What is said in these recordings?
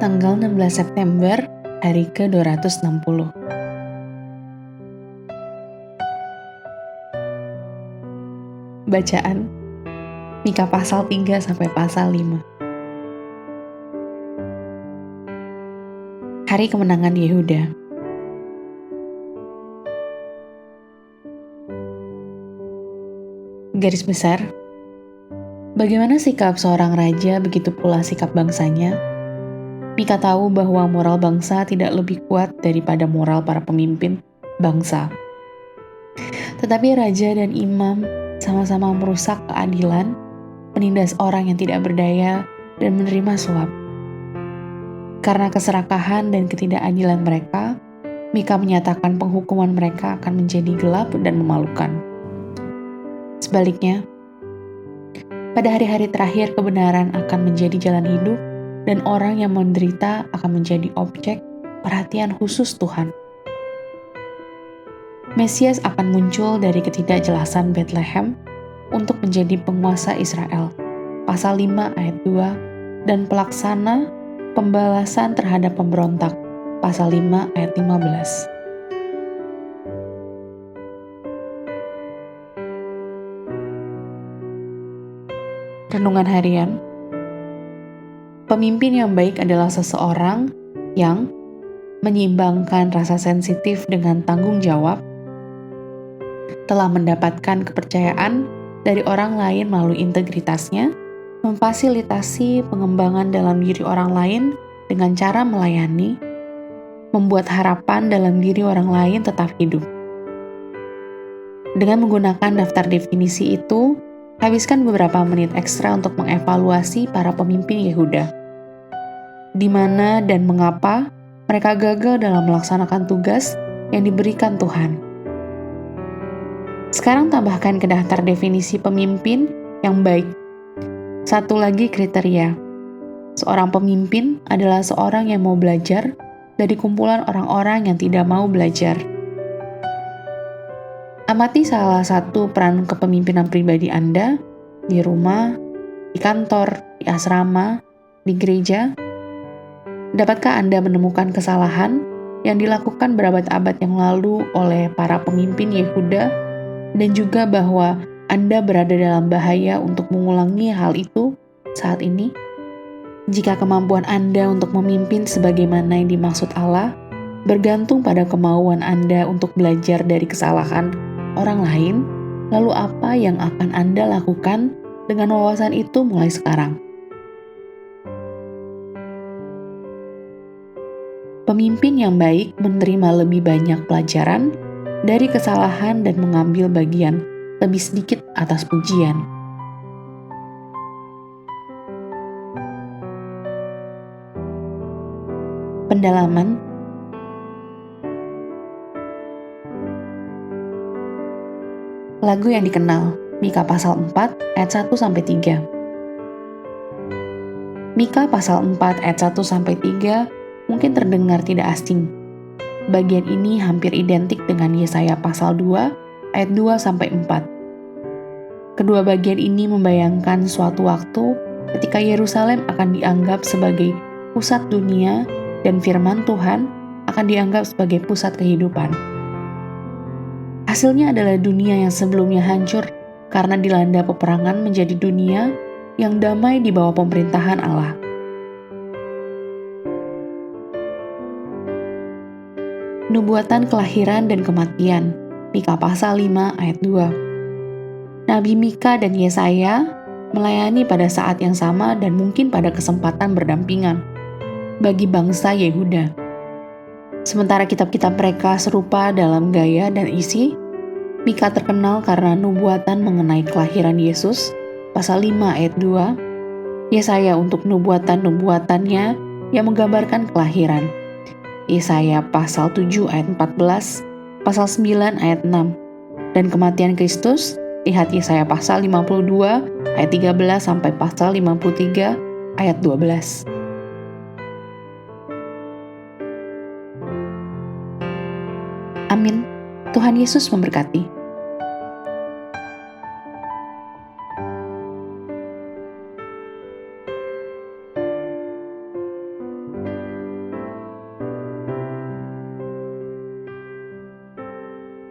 Tanggal 16 September, hari ke-260. Bacaan Mika pasal 3 sampai pasal 5. Hari kemenangan Yehuda. Garis besar, bagaimana sikap seorang raja, begitu pula sikap bangsanya. Mika tahu bahwa moral bangsa tidak lebih kuat daripada moral para pemimpin bangsa. Tetapi raja dan imam sama-sama merusak keadilan, menindas orang yang tidak berdaya, dan menerima suap. Karena keserakahan dan ketidakadilan mereka, Mika menyatakan penghukuman mereka akan menjadi gelap dan memalukan. Sebaliknya, pada hari-hari terakhir kebenaran akan menjadi jalan hidup, dan orang yang menderita akan menjadi objek perhatian khusus Tuhan. Mesias akan muncul dari ketidakjelasan Bethlehem untuk menjadi penguasa Israel. Pasal 5 ayat 2, dan pelaksana pembalasan terhadap pemberontak. Pasal 5 ayat 15. Renungan harian. Pemimpin yang baik adalah seseorang yang menyeimbangkan rasa sensitif dengan tanggung jawab, telah mendapatkan kepercayaan dari orang lain melalui integritasnya, memfasilitasi pengembangan dalam diri orang lain dengan cara melayani, membuat harapan dalam diri orang lain tetap hidup. Dengan menggunakan daftar definisi itu, habiskan beberapa menit ekstra untuk mengevaluasi para pemimpin Yehuda. Di mana dan mengapa mereka gagal dalam melaksanakan tugas yang diberikan Tuhan. Sekarang tambahkan ke daftar definisi pemimpin yang baik. Satu lagi kriteria. Seorang pemimpin adalah seorang yang mau belajar dari kumpulan orang-orang yang tidak mau belajar. Amati salah satu peran kepemimpinan pribadi Anda di rumah, di kantor, di asrama, di gereja. Dapatkah Anda menemukan kesalahan yang dilakukan berabad-abad yang lalu oleh para pemimpin Yehuda, dan juga bahwa Anda berada dalam bahaya untuk mengulangi hal itu saat ini? Jika kemampuan Anda untuk memimpin sebagaimana yang dimaksud Allah bergantung pada kemauan Anda untuk belajar dari kesalahan orang lain, lalu apa yang akan Anda lakukan dengan wawasan itu mulai sekarang? Pemimpin yang baik menerima lebih banyak pelajaran dari kesalahan dan mengambil bagian lebih sedikit atas pujian. Pendalaman. Lagu yang dikenal, Mika pasal 4 ayat 1-3. Mika pasal 4 ayat 1-3 mungkin terdengar tidak asing. Bagian ini hampir identik dengan Yesaya pasal 2 ayat 2-4. Kedua bagian ini membayangkan suatu waktu ketika Yerusalem akan dianggap sebagai pusat dunia dan firman Tuhan akan dianggap sebagai pusat kehidupan. Hasilnya adalah dunia yang sebelumnya hancur karena dilanda peperangan menjadi dunia yang damai di bawah pemerintahan Allah. Nubuatan kelahiran dan kematian, Mika pasal 5 ayat 2. Nabi Mika dan Yesaya melayani pada saat yang sama dan mungkin pada kesempatan berdampingan bagi bangsa Yehuda. Sementara kitab-kitab mereka serupa dalam gaya dan isi, Mika terkenal karena nubuatan mengenai kelahiran Yesus, pasal 5 ayat 2, Yesaya untuk nubuatan-nubuatannya yang menggambarkan kelahiran, Yesaya pasal 7 ayat 14, pasal 9 ayat 6, dan kematian Kristus, lihat Yesaya pasal 52 ayat 13 sampai pasal 53 ayat 12. Amin. Tuhan Yesus memberkati.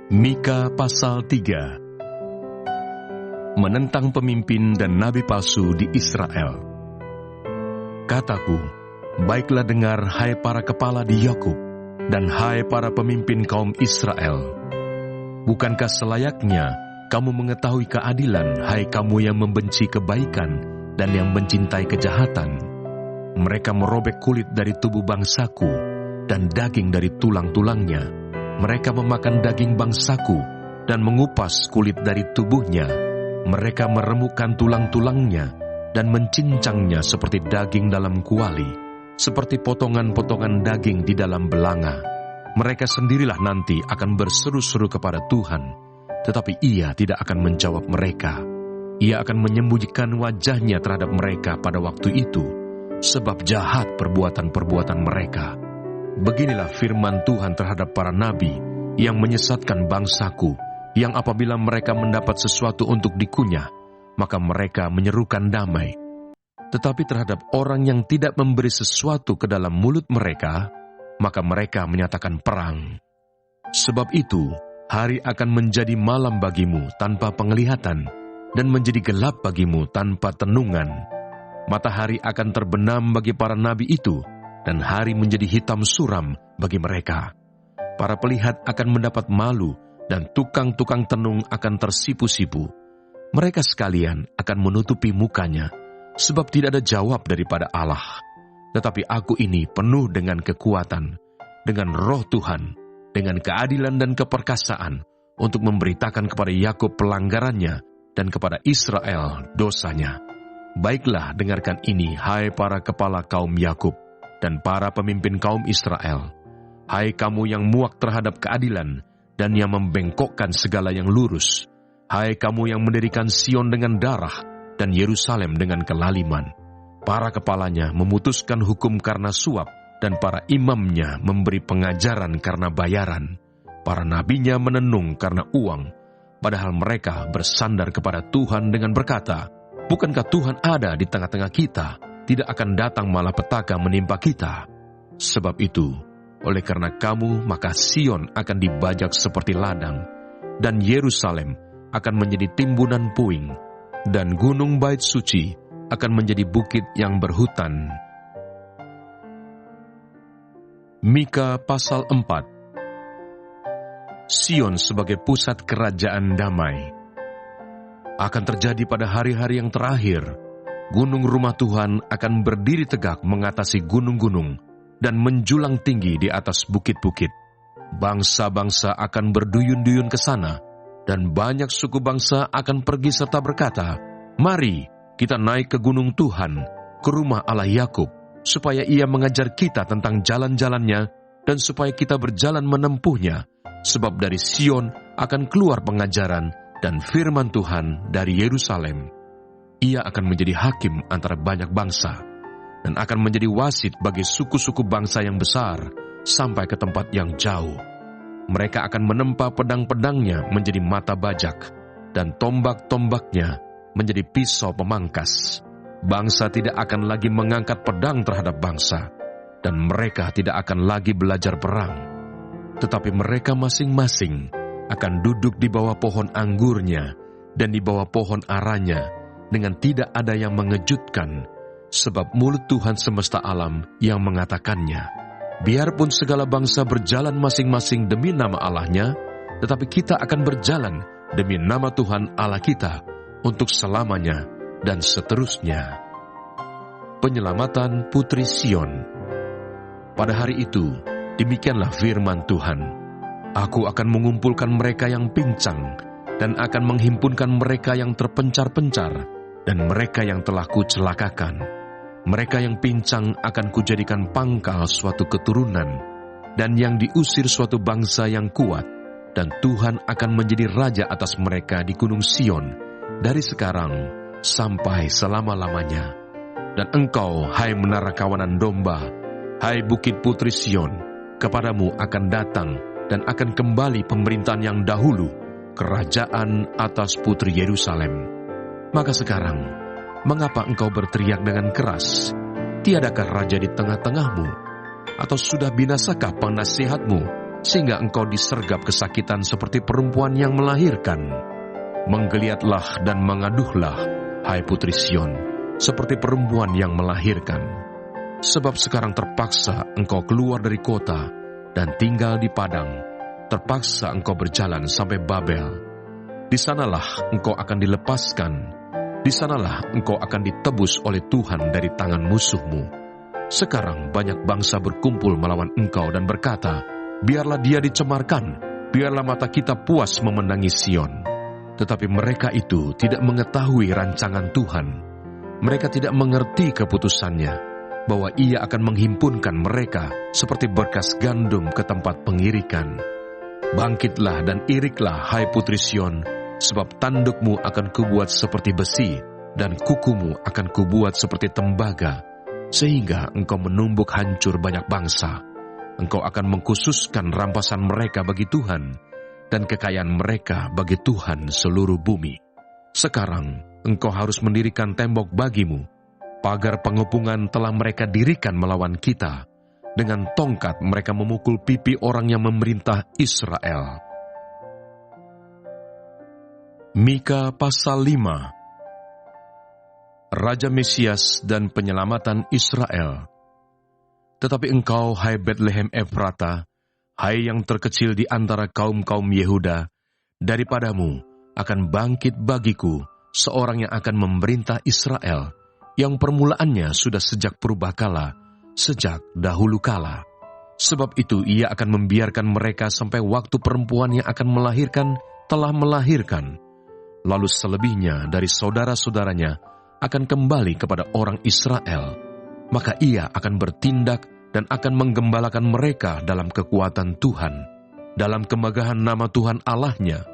Mika pasal 3. Menentang pemimpin dan nabi palsu di Israel. Kataku, baiklah dengar hai para kepala di Yakub, dan hai para pemimpin kaum Israel. Bukankah selayaknya kamu mengetahui keadilan, hai kamu yang membenci kebaikan dan yang mencintai kejahatan? Mereka merobek kulit dari tubuh bangsaku dan daging dari tulang-tulangnya. Mereka memakan daging bangsaku dan mengupas kulit dari tubuhnya. Mereka meremukkan tulang-tulangnya dan mencincangnya seperti daging dalam kuali, seperti potongan-potongan daging di dalam belanga. Mereka sendirilah nanti akan berseru-seru kepada Tuhan, tetapi Ia tidak akan menjawab mereka. Ia akan menyembunyikan wajahnya terhadap mereka pada waktu itu, sebab jahat perbuatan-perbuatan mereka. Beginilah firman Tuhan terhadap para nabi yang menyesatkan bangsaku, yang apabila mereka mendapat sesuatu untuk dikunyah, maka mereka menyerukan damai. Tetapi terhadap orang yang tidak memberi sesuatu ke dalam mulut mereka, maka mereka menyatakan perang. Sebab itu, hari akan menjadi malam bagimu tanpa penglihatan, dan menjadi gelap bagimu tanpa tenungan. Matahari akan terbenam bagi para nabi itu, dan hari menjadi hitam suram bagi mereka. Para pelihat akan mendapat malu, dan tukang-tukang tenung akan tersipu-sipu. Mereka sekalian akan menutupi mukanya, sebab tidak ada jawab daripada Allah. Tetapi aku ini penuh dengan kekuatan, dengan roh Tuhan, dengan keadilan dan keperkasaan, untuk memberitakan kepada Yakub pelanggarannya, dan kepada Israel dosanya. Baiklah, dengarkan ini, hai para kepala kaum Yakub, dan para pemimpin kaum Israel. Hai kamu yang muak terhadap keadilan, dan yang membengkokkan segala yang lurus. Hai kamu yang mendirikan Sion dengan darah, dan Yerusalem dengan kelaliman. Para kepalanya memutuskan hukum karena suap, dan para imamnya memberi pengajaran karena bayaran. Para nabinya menenung karena uang, padahal mereka bersandar kepada Tuhan dengan berkata, bukankah Tuhan ada di tengah-tengah kita? Tidak akan datang malapetaka menimpa kita. Sebab itu, oleh karena kamu, maka Sion akan dibajak seperti ladang, dan Yerusalem akan menjadi timbunan puing, dan gunung bait suci akan menjadi bukit yang berhutan. Mika pasal 4. Sion sebagai pusat kerajaan damai. Akan terjadi pada hari-hari yang terakhir, gunung rumah Tuhan akan berdiri tegak mengatasi gunung-gunung dan menjulang tinggi di atas bukit-bukit. Bangsa-bangsa akan berduyun-duyun ke sana, dan banyak suku bangsa akan pergi serta berkata, mari kita naik ke gunung Tuhan, ke rumah Allah Yakub, supaya Ia mengajar kita tentang jalan-jalannya, dan supaya kita berjalan menempuhnya, sebab dari Sion akan keluar pengajaran dan firman Tuhan dari Yerusalem. Ia akan menjadi hakim antara banyak bangsa, dan akan menjadi wasit bagi suku-suku bangsa yang besar, sampai ke tempat yang jauh. Mereka akan menempa pedang-pedangnya menjadi mata bajak, dan tombak-tombaknya menjadi pisau pemangkas. Bangsa tidak akan lagi mengangkat pedang terhadap bangsa, dan mereka tidak akan lagi belajar perang. Tetapi mereka masing-masing akan duduk di bawah pohon anggurnya, dan di bawah pohon aranya, dengan tidak ada yang mengejutkan, sebab mulut Tuhan semesta alam yang mengatakannya. Biarpun segala bangsa berjalan masing-masing demi nama Allahnya, tetapi kita akan berjalan demi nama Tuhan Allah kita, untuk selamanya dan seterusnya. Penyelamatan Putri Sion. Pada hari itu, demikianlah firman Tuhan. Aku akan mengumpulkan mereka yang pincang, dan akan menghimpunkan mereka yang terpencar-pencar, dan mereka yang telah kucelakakan. Mereka yang pincang akan kujadikan pangkal suatu keturunan, dan yang diusir suatu bangsa yang kuat, dan Tuhan akan menjadi raja atas mereka di gunung Sion, dari sekarang sampai selama-lamanya. Dan engkau, hai menara kawanan domba, hai bukit Putri Sion, kepadamu akan datang dan akan kembali pemerintahan yang dahulu, kerajaan atas Putri Yerusalem. Maka sekarang, mengapa engkau berteriak dengan keras? Tiadakah raja di tengah-tengahmu? Atau sudah binasakah penasihatmu, sehingga engkau disergap kesakitan seperti perempuan yang melahirkan. Menggeliatlah dan mengaduhlah, hai putri Sion, seperti perempuan yang melahirkan. Sebab sekarang terpaksa engkau keluar dari kota dan tinggal di padang. Terpaksa engkau berjalan sampai Babel. Di sanalah engkau akan dilepaskan. Di sanalah engkau akan ditebus oleh Tuhan dari tangan musuhmu. Sekarang banyak bangsa berkumpul melawan engkau dan berkata, biarlah dia dicemarkan, biarlah mata kita puas memenangi Sion. Tetapi mereka itu tidak mengetahui rancangan Tuhan. Mereka tidak mengerti keputusannya, bahwa Ia akan menghimpunkan mereka seperti berkas gandum ke tempat pengirikan. Bangkitlah dan iriklah, hai putri Sion, sebab tandukmu akan kubuat seperti besi, dan kukumu akan kubuat seperti tembaga, sehingga engkau menumbuk hancur banyak bangsa. Engkau akan mengkhususkan rampasan mereka bagi Tuhan, dan kekayaan mereka bagi Tuhan seluruh bumi. Sekarang engkau harus mendirikan tembok bagimu. Pagar pengepungan telah mereka dirikan melawan kita. Dengan tongkat mereka memukul pipi orang yang memerintah Israel. Mika pasal 5. Raja Mesias dan penyelamatan Israel. Tetapi engkau, hai Betlehem Efrata, hai yang terkecil di antara kaum-kaum Yehuda, daripadamu akan bangkit bagiku seorang yang akan memerintah Israel, yang permulaannya sudah sejak purbakala, sejak dahulu kala. Sebab itu ia akan membiarkan mereka sampai waktu perempuan yang akan melahirkan telah melahirkan. Lalu selebihnya dari saudara-saudaranya akan kembali kepada orang Israel. Maka ia akan bertindak dan akan menggembalakan mereka dalam kekuatan Tuhan. Dalam kemegahan nama Tuhan Allahnya,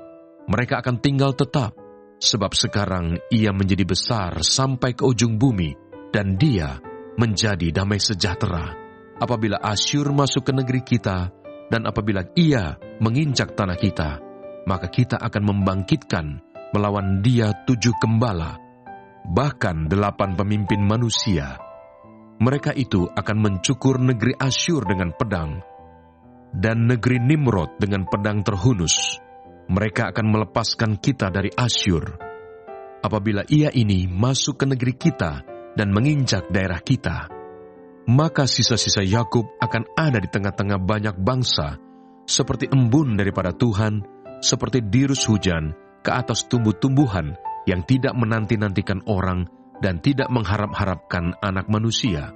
mereka akan tinggal tetap. Sebab sekarang ia menjadi besar sampai ke ujung bumi, dan dia menjadi damai sejahtera. Apabila Asyur masuk ke negeri kita, dan apabila ia menginjak tanah kita, maka kita akan membangkitkan melawan dia 7 gembala, bahkan 8 pemimpin manusia. Mereka itu akan mencukur negeri Asyur dengan pedang, dan negeri Nimrod dengan pedang terhunus. Mereka akan melepaskan kita dari Asyur. Apabila ia ini masuk ke negeri kita dan menginjak daerah kita, maka sisa-sisa Yakub akan ada di tengah-tengah banyak bangsa, seperti embun daripada Tuhan, seperti dirus hujan ke atas tumbuh-tumbuhan yang tidak menanti-nantikan orang dan tidak mengharap-harapkan anak manusia.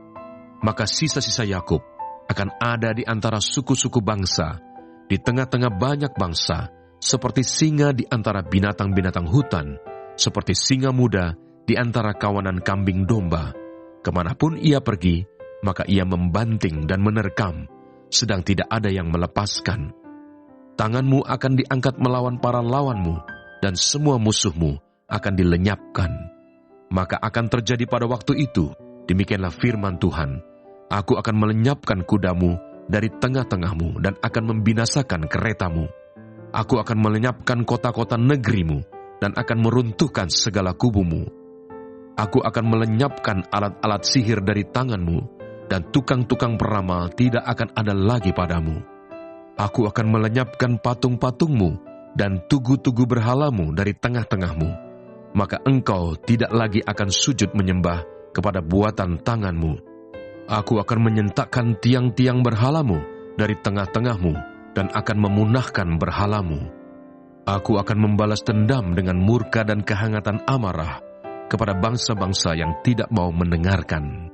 Maka sisa-sisa Yakub akan ada di antara suku-suku bangsa, di tengah-tengah banyak bangsa, seperti singa di antara binatang-binatang hutan, seperti singa muda di antara kawanan kambing domba. Kemanapun ia pergi, maka ia membanting dan menerkam, sedang tidak ada yang melepaskan. Tanganmu akan diangkat melawan para lawanmu, dan semua musuhmu akan dilenyapkan. Maka akan terjadi pada waktu itu, demikianlah firman Tuhan, aku akan melenyapkan kudamu dari tengah-tengahmu dan akan membinasakan keretamu. Aku akan melenyapkan kota-kota negerimu dan akan meruntuhkan segala kubumu. Aku akan melenyapkan alat-alat sihir dari tanganmu, dan tukang-tukang peramal tidak akan ada lagi padamu. Aku akan melenyapkan patung-patungmu dan tugu-tugu berhalamu dari tengah-tengahmu. Maka engkau tidak lagi akan sujud menyembah kepada buatan tanganmu. Aku akan menyentakkan tiang-tiang berhalamu dari tengah-tengahmu, dan akan memunahkan berhalamu. Aku akan membalas dendam dengan murka dan kehangatan amarah kepada bangsa-bangsa yang tidak mau mendengarkan.